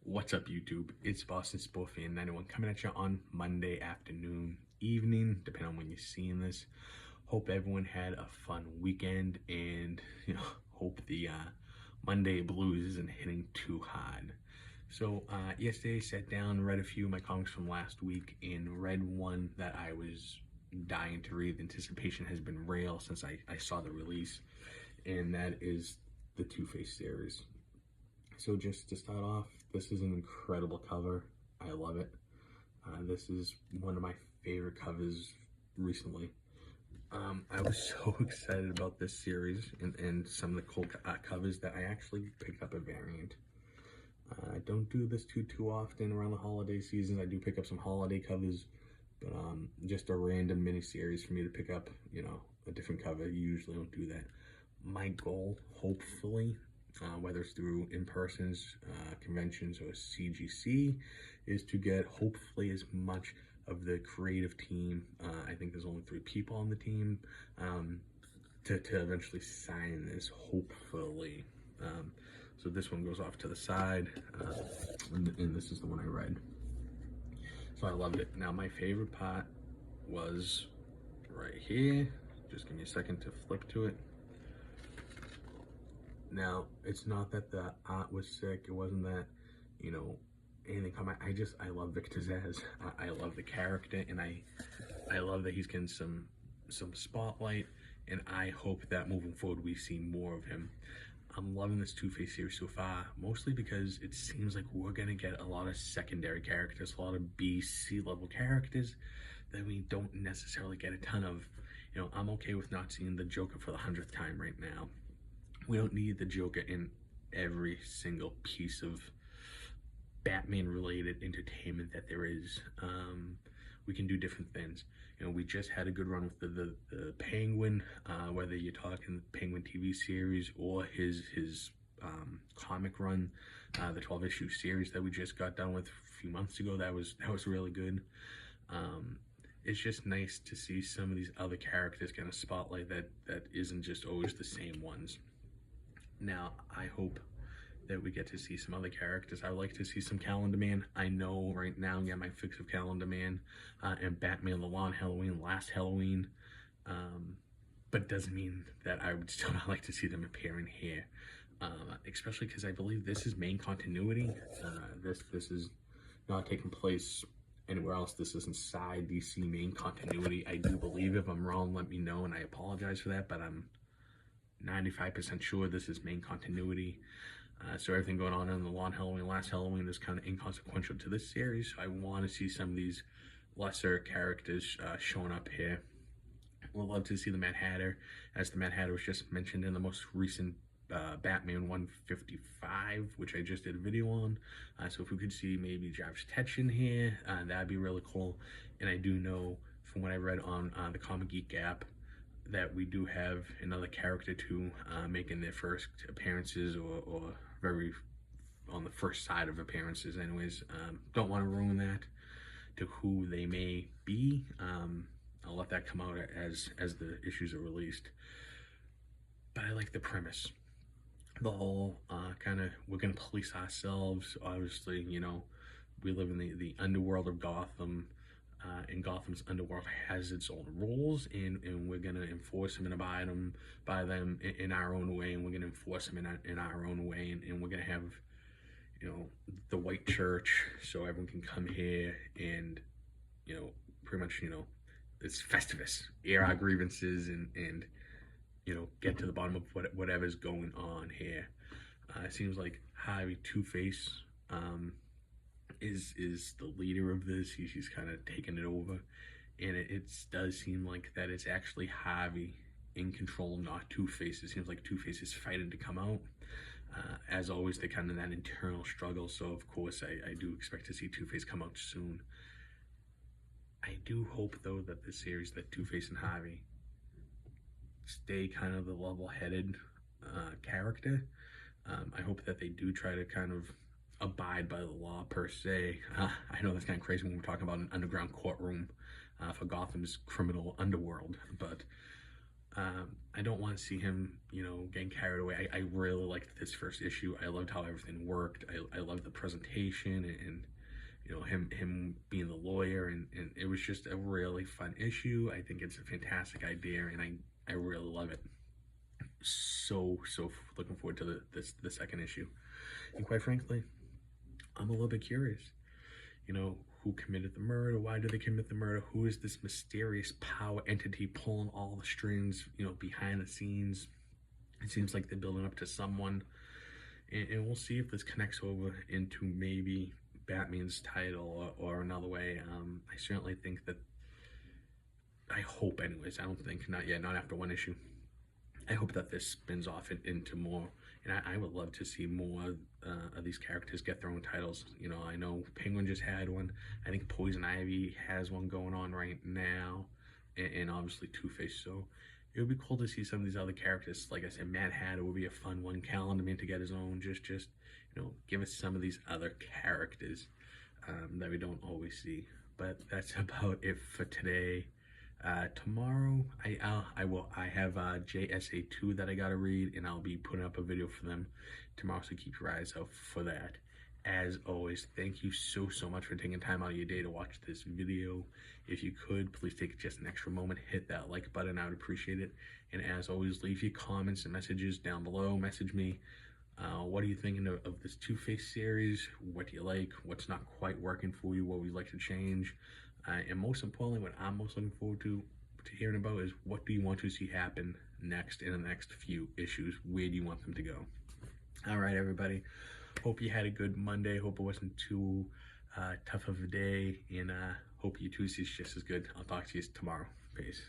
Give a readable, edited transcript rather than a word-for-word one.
What's up, YouTube? It's Boston Sport Fan 91 coming at you on Monday afternoon, evening, depending on when you're seeing this. Hope everyone had a fun weekend, and hope the Monday blues isn't hitting too hard. So yesterday, sat down, read a few of my comics from last week, and read one that I was dying to read. The anticipation has been real since I saw the release, and that is the Two-Face series. So just to start off, this is an incredible cover. I love it. This is one of my favorite covers recently. I was so excited about this series and some of the cool covers that I actually picked up a variant. I don't do this too often around the holiday season. I do pick up some holiday covers, but just a random mini series for me to pick up, a different cover. You usually don't do that. My goal, hopefully, whether it's through in-persons, conventions, or CGC, is to get hopefully as much of the creative team. I think there's only 3 people on the team to eventually sign this, hopefully. So this one goes off to the side, and this is the one I read. So I loved it. Now my favorite part was right here. Just give me a second to flip to it. Now, it's not that the art was sick. It wasn't that, anything come. I love Victor Zsasz. I love the character, and I love that he's getting some spotlight, and I hope that moving forward we see more of him. I'm loving this Two-Face series so far, mostly because it seems like we're gonna get a lot of secondary characters, a lot of B, C level characters that we don't necessarily get a ton of. I'm okay with not seeing the Joker for the 100th time right now. We don't need the Joker in every single piece of Batman-related entertainment that there is. We can do different things. We just had a good run with the Penguin, whether you're talking Penguin TV series or his comic run, the 12-issue series that we just got done with a few months ago. That was really good. It's just nice to see some of these other characters get a spotlight that isn't just always the same ones. Now, I hope that we get to see some other characters. I would like to see some Calendar Man. I know right now I'm getting my fix of Calendar Man and Batman the Long Halloween, Last Halloween. But it doesn't mean that I would still not like to see them appearing here. Especially because I believe this is main continuity. This is not taking place anywhere else. This is inside DC main continuity. I do believe. If I'm wrong, let me know, and I apologize for that, but I'm 95% sure this is main continuity. So everything going on in the Long Halloween, Last Halloween is kind of inconsequential to this series. So I want to see some of these lesser characters showing up here. We'll love to see the Mad Hatter, as the Mad Hatter was just mentioned in the most recent Batman 155, which I just did a video on. So if we could see maybe Jarvis Tetchin here, that'd be really cool. And I do know from what I read on the Comic Geek app that we do have another character too making their first appearances, or very on the first side of appearances anyways. Don't want to ruin that to who they may be. I'll let that come out as the issues are released. But I like the premise. The whole kind of, we're going to police ourselves. Obviously, we live in the underworld of Gotham. And Gotham's underworld has its own rules, and we're gonna enforce them and abide by them in our own way, and we're gonna enforce them in our own way, and we're gonna have, the white church, so everyone can come here and, pretty much, it's Festivus, air our grievances and get to the bottom of whatever's going on here. It seems like Harvey Two-Face is the leader of this. He's kind of taking it over, and it does seem like that it's actually Harvey in control, not Two-Face. It seems like Two-Face is fighting to come out. As always, they're kind of that internal struggle, so of course I do expect to see Two-Face come out soon. I do hope though that this series, that Two-Face and Harvey stay kind of the level-headed character. I hope that they do try to kind of abide by the law per se. I know that's kind of crazy when we're talking about an underground courtroom for Gotham's criminal underworld, but I don't want to see him, getting carried away. I really liked this first issue. I loved how everything worked. I loved the presentation and him being the lawyer, and it was just a really fun issue. I think it's a fantastic idea, and I really love it. So looking forward to the second issue. And quite frankly, I'm a little bit curious. Who committed the murder? Why did they commit the murder? Who is this mysterious power entity pulling all the strings, behind the scenes? It seems like they're building up to someone. And we'll see if this connects over into maybe Batman's title or another way. I certainly think that, I hope anyways, I don't think, not yet, not after one issue. I hope that this spins off into more, and I would love to see more of these characters get their own titles. I know Penguin just had one. I think Poison Ivy has one going on right now, and obviously Two-Face. So it would be cool to see some of these other characters. Like I said, Mad Hatter would be a fun one. Calendar Man to get his own. Just give us some of these other characters that we don't always see. But that's about it for today. Tomorrow I have JSA2 that I gotta read, and I'll be putting up a video for them tomorrow, so keep your eyes out for that. As always, thank you so much for taking time out of your day to watch this video. If you could, please take just an extra moment, hit that like button. I would appreciate it. And as always, leave your comments and messages down below. Message me. What are you thinking of this Two-Face series? What do you like? What's not quite working for you? What would you like to change? And most importantly, what I'm most looking forward to hearing about is, what do you want to see happen next in the next few issues? Where do you want them to go? All right, everybody. Hope you had a good Monday. Hope it wasn't too tough of a day, and hope your Tuesday's just as good. I'll talk to you tomorrow. Peace.